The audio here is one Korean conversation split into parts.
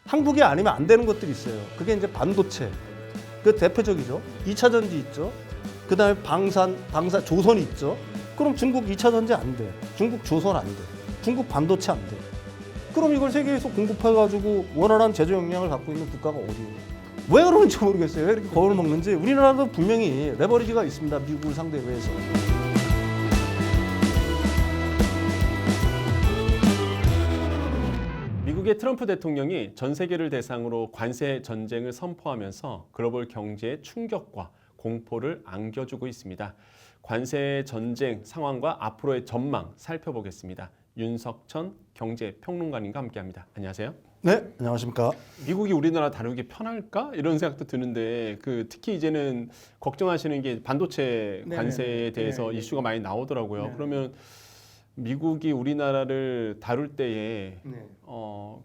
한국이 아니면 안 되는 것들이 있어요. 그게 이제 반도체. 그 대표적이죠. 2차 전지 있죠. 그다음에 방산, 조선이 있죠. 그럼 중국 2차 전지 안 돼. 중국 조선 안 돼. 중국 반도체 안 돼. 그럼 이걸 세계에서 공급해가지고 원활한 제조 역량을 갖고 있는 국가가 어디예요? 왜 그러는지 모르겠어요. 왜 이렇게 겁을 먹는지. 우리나라도 분명히 레버리지가 있습니다. 미국을 상대로 해서. 미국의 트럼프 대통령이 전 세계를 대상으로 관세 전쟁을 선포하면서 글로벌 경제에 충격과 공포를 안겨주고 있습니다. 관세 전쟁 상황과 앞으로의 전망 살펴보겠습니다. 윤석천 경제평론가님과 함께합니다. 안녕하세요. 네, 안녕하십니까. 미국이 우리나라 다루기 편할까? 이런 생각도 드는데 특히 이제는 걱정하시는 게 반도체 관세에 대해서 이슈가 많이 나오더라고요. 그러면 미국이 우리나라를 다룰 때에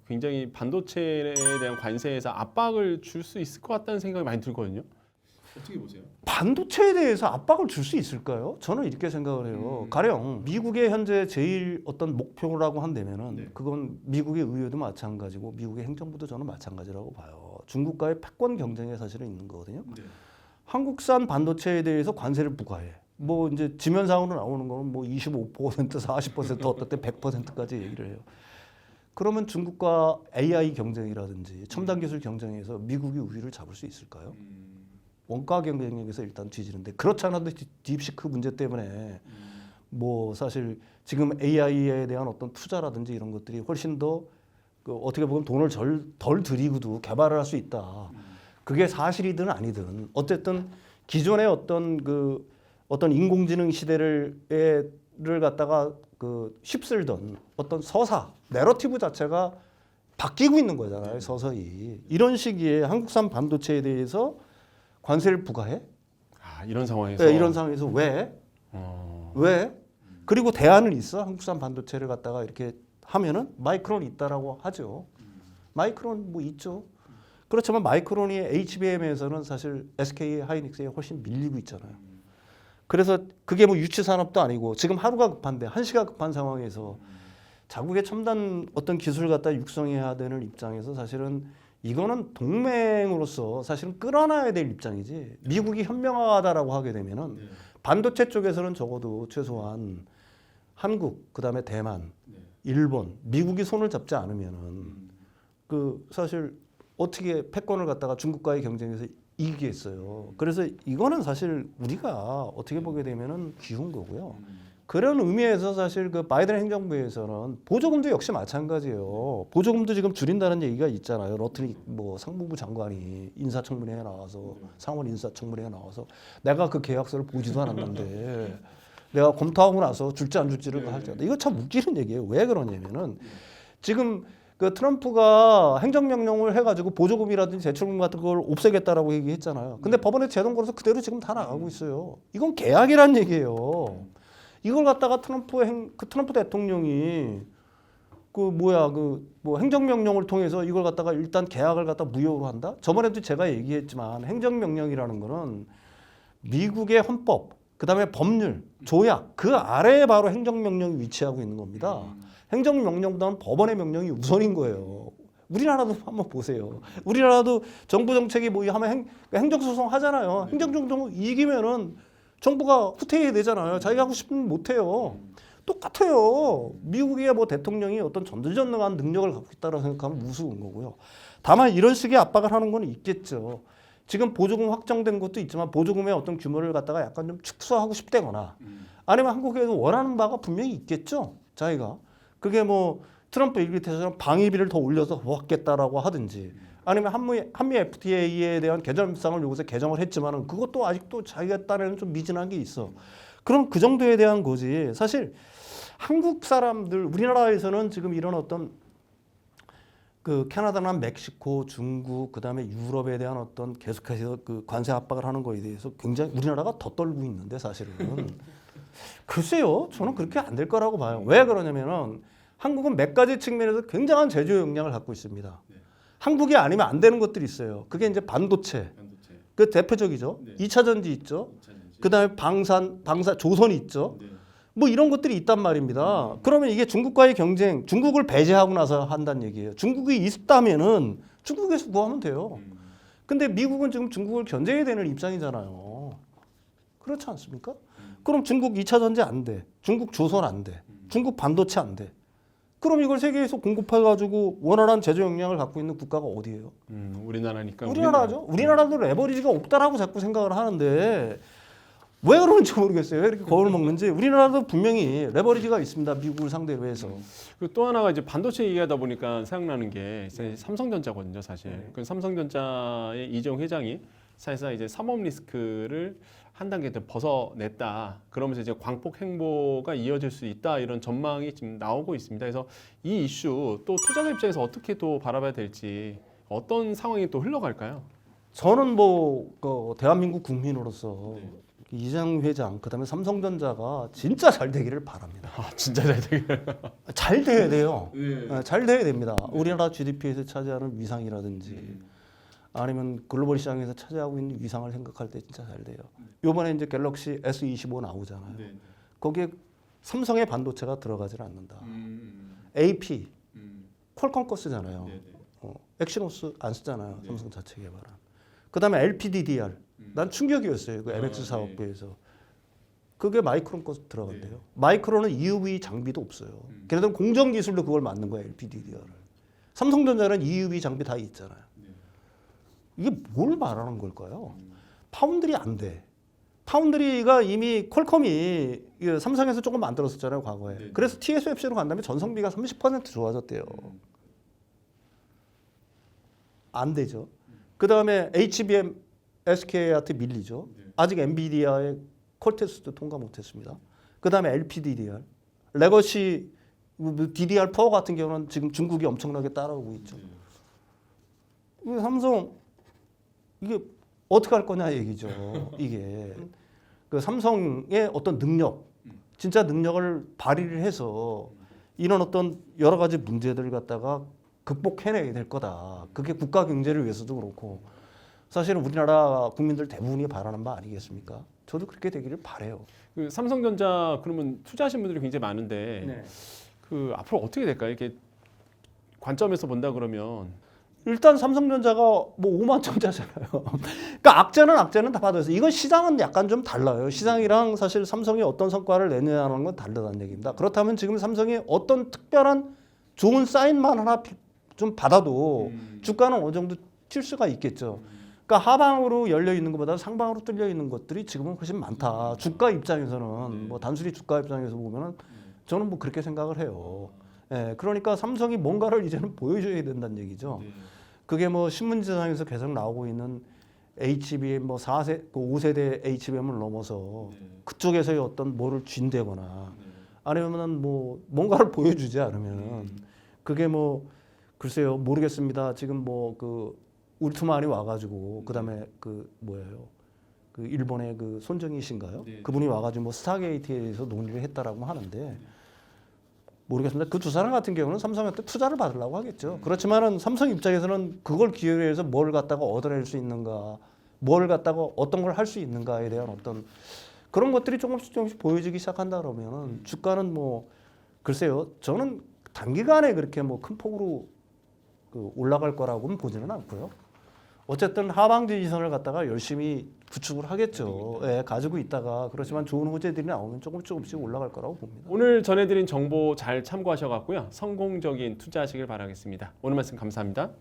굉장히 반도체에 대한 관세에서 압박을 줄 수 있을 것 같다는 생각이 많이 들거든요. 어떻게 보세요? 반도체에 대해서 압박을 줄 수 있을까요? 저는 이렇게 생각을 해요. 가령 미국의 현재 제일 어떤 목표라고 한다면은 그건 미국의 의회도 마찬가지고 미국의 행정부도 저는 마찬가지라고 봐요. 중국과의 패권 경쟁에 사실은 있는 거거든요. 한국산 반도체에 대해서 관세를 부과해. 뭐 이제 지면상으로 나오는 거는 뭐 25%, 40% 어떨 때 100%까지 얘기를 해요. 그러면 중국과 AI 경쟁이라든지 첨단 기술 경쟁에서 미국이 우위를 잡을 수 있을까요? 원가 경쟁력에서 일단 뒤지는데 그렇지 않아도 딥시크 문제 때문에 뭐 사실 지금 AI에 대한 어떤 투자라든지 이런 것들이 훨씬 더 어떻게 보면 돈을 덜 들이고도 개발을 할 수 있다. 그게 사실이든 아니든 어쨌든 기존의 어떤 인공지능 시대를 갖다가 휩쓸던 어떤 서사, 내러티브 자체가 바뀌고 있는 거잖아요. 서서히. 이런 시기에 한국산 반도체에 대해서 관세를 부과해? 이런 상황에서? 네, 이런 상황에서 왜? 왜? 그리고 대안은 있어? 한국산 반도체를 갖다가 이렇게 하면은 마이크론 있다라고 하죠. 마이크론 뭐 있죠. 그렇지만 마이크론이 HBM에서는 사실 SK 하이닉스에 훨씬 밀리고 있잖아요. 그래서 그게 뭐 유치 산업도 아니고 지금 하루가 급한데 한시가 급한 상황에서 자국의 첨단 어떤 기술 갖다 육성해야 되는 입장에서 사실은 이거는 동맹으로서 사실은 끌어놔야 될 입장이지. 미국이 현명하다라고 하게 되면은 반도체 쪽에서는 적어도 최소한 한국, 그다음에 대만, 일본, 미국이 손을 잡지 않으면은 사실 어떻게 패권을 갖다가 중국과의 경쟁에서 이기겠어요. 그래서 이거는 사실 우리가 어떻게 보게 되면은 쉬운 거고요. 그런 의미에서 사실 바이든 행정부에서는 보조금도 역시 마찬가지예요. 보조금도 지금 줄인다는 얘기가 있잖아요. 러틀리 상무부 장관이 인사청문회에 나와서 상원 인사청문회에 나와서 내가 그 계약서를 보지도 않았는데 내가 검토하고 나서 줄지 안 줄지를 할지. 이거 참 웃기는 얘기예요. 왜 그러냐면은 지금 트럼프가 행정명령을 해가지고 보조금이라든지 대출금 같은 걸 없애겠다라고 얘기했잖아요. 근데 법원에 제동 걸어서 그대로 지금 다 나가고 있어요. 이건 계약이란 얘기예요. 이걸 갖다가 트럼프 대통령이 행정명령을 통해서 이걸 갖다가 일단 계약을 갖다 무효로 한다? 저번에도 제가 얘기했지만 행정명령이라는 거는 미국의 헌법, 그 다음에 법률, 조약, 그 아래에 바로 행정명령이 위치하고 있는 겁니다. 행정명령보다는 법원의 명령이 우선인 거예요. 우리나라도 한번 보세요. 우리나라도 정부 정책이 하면 행정소송 하잖아요. 행정소송 이기면은 정부가 후퇴해야 되잖아요. 자기가 하고 싶으면 못해요. 똑같아요. 미국의 대통령이 어떤 전지전능한 능력을 갖고 있다고 생각하면 우스운 거고요. 다만 이런 식의 압박을 하는 건 있겠죠. 지금 보조금 확정된 것도 있지만 보조금의 어떤 규모를 갖다가 약간 좀 축소하고 싶다거나 아니면 한국에서 원하는 바가 분명히 있겠죠. 자기가. 그게 트럼프 얘기 때처럼 방위비를 더 올려서 하겠다라고 하든지 아니면 한미 FTA에 대한 개정상을 요구해서 개정을 했지만은 그것도 아직도 자기가 딴에는 좀 미진한 게 있어. 그럼 그 정도에 대한 거지. 사실 한국 사람들 우리나라에서는 지금 이런 어떤 캐나다나 멕시코, 중국, 그다음에 유럽에 대한 어떤 계속해서 관세 압박을 하는 거에 대해서 굉장히 우리나라가 더 떨고 있는데 사실은 글쎄요. 저는 그렇게 안 될 거라고 봐요. 왜 그러냐면은 한국은 몇 가지 측면에서 굉장한 제조 역량을 갖고 있습니다. 한국이 아니면 안 되는 것들이 있어요. 그게 이제 반도체. 그 대표적이죠. 2차 전지 있죠. 그다음에 조선이 있죠. 뭐 이런 것들이 있단 말입니다. 그러면 이게 중국과의 경쟁, 중국을 배제하고 나서 한다는 얘기예요. 중국이 있다면은 중국에서 구하면 돼요. 근데 미국은 지금 중국을 견제해야 되는 입장이잖아요. 그렇지 않습니까? 그럼 중국 2차 전지 안 돼. 중국 조선 안 돼. 중국 반도체 안 돼. 그럼 이걸 세계에서 공급해가지고 원활한 제조 역량을 갖고 있는 국가가 어디예요? 우리나라니까. 우리나라죠. 우리나라도 레버리지가 없다라고 자꾸 생각을 하는데 왜 그러는지 모르겠어요. 왜 이렇게 겁을 먹는지. 우리나라도 분명히 레버리지가 있습니다. 미국을 상대로 해서. 그리고 또 하나가 이제 반도체 얘기하다 보니까 생각나는 게 이제 삼성전자거든요, 사실. 네. 그 삼성전자의 이재용 회장이 사실상 이제 사법 리스크를 한 단계 더 벗어냈다. 그러면서 이제 광폭 행보가 이어질 수 있다. 이런 전망이 지금 나오고 있습니다. 그래서 이 이슈 또 투자자 입장에서 어떻게 또 바라봐야 될지 어떤 상황이 또 흘러갈까요? 저는 그 대한민국 국민으로서 이재용 회장 그다음에 삼성전자가 진짜 잘 되기를 바랍니다. 아, 진짜 잘 되게. 잘 돼야 돼요. 네. 잘 돼야 됩니다. 우리나라 GDP에서 차지하는 위상이라든지 아니면 글로벌 시장에서 차지하고 있는 위상을 생각할 때 진짜 잘 돼요. 이번에 이제 갤럭시 S25 나오잖아요. 거기에 삼성의 반도체가 들어가질 않는다. AP, 퀄컴 거 쓰잖아요. 엑시노스 안 쓰잖아요. 삼성 자체 개발한. 그다음에 LPDDR. 난 충격이었어요. 그 MX 사업부에서. 그게 마이크론 거 들어간대요. 마이크론은 EUV 장비도 없어요. 걔네들은 공정 기술로 그걸 만든 거예요. LPDDR을. 삼성전자는 EUV 장비 다 있잖아요. 이게 뭘 말하는 걸까요? 파운드리 안 돼. 파운드리가 이미 퀄컴이 삼성에서 조금 만들었었잖아요, 과거에. 그래서 TSMC로 간 다음에 전성비가 30% 좋아졌대요. 안 되죠. 그 다음에 HBM, SK한테 밀리죠. 아직 엔비디아의 콜테스트도 통과 못했습니다. 그 다음에 LPDDR, 레거시 DDR4 같은 경우는 지금 중국이 엄청나게 따라오고 있죠. 삼성 이게 어떻게 할 거냐 얘기죠. 이게 그 삼성의 어떤 능력, 진짜 능력을 발휘를 해서 이런 어떤 여러 가지 문제들을 갖다가 극복해내야 될 거다. 그게 국가 경제를 위해서도 그렇고 사실은 우리나라 국민들 대부분이 바라는 바 아니겠습니까? 저도 그렇게 되기를 바래요. 그 삼성전자 그러면 투자하신 분들이 굉장히 많은데 그 앞으로 어떻게 될까요? 이렇게 관점에서 본다 그러면 일단 삼성전자가 뭐 5만 점자잖아요. 그러니까 악재는 다 받아서 이건 시장은 약간 좀 달라요. 시장이랑 사실 삼성이 어떤 성과를 내느냐는 건 다르다는 얘기입니다. 그렇다면 지금 삼성이 어떤 특별한 좋은 사인만 하나 좀 받아도 주가는 어느 정도 튈 수가 있겠죠. 그러니까 하방으로 열려 있는 것보다 상방으로 뚫려 있는 것들이 지금은 훨씬 많다. 주가 입장에서는 뭐 단순히 주가 입장에서 보면은 저는 뭐 그렇게 생각을 해요. 예, 그러니까 삼성이 뭔가를 이제는 보여줘야 된다는 얘기죠. 그게 뭐 신문지상에서 계속 나오고 있는 HBM 뭐 5세대 HBM을 넘어서 그쪽에서의 어떤 뭐를 쥔다거나 아니면은 뭐 뭔가를 보여주지 않으면 그게 뭐 글쎄요 모르겠습니다. 지금 뭐 그 울트만이 와가지고 그다음에 그 뭐예요 그 일본의 그 손정희 씨인가요? 그분이 와가지고 뭐 스타게이트에 대해서 논의를 했다라고 하는데. 모르겠습니다. 그 두 사람 같은 경우는 삼성한테 투자를 받으려고 하겠죠. 그렇지만은 삼성 입장에서는 그걸 기회로 해서 뭘 갖다가 얻어낼 수 있는가, 뭘 갖다가 어떤 걸 할 수 있는가에 대한 어떤 그런 것들이 조금씩 보여지기 시작한다 그러면 주가는 뭐 글쎄요. 저는 단기간에 그렇게 뭐 큰 폭으로 그 올라갈 거라고는 보지는 않고요. 어쨌든 하방지 지선을 갖다가 열심히 구축을 하겠죠. 예, 가지고 있다가 그렇지만 좋은 호재들이 나오면 조금씩 올라갈 거라고 봅니다. 오늘 전해드린 정보 잘 참고하셔갖고요. 성공적인 투자하시길 바라겠습니다. 오늘 말씀 감사합니다.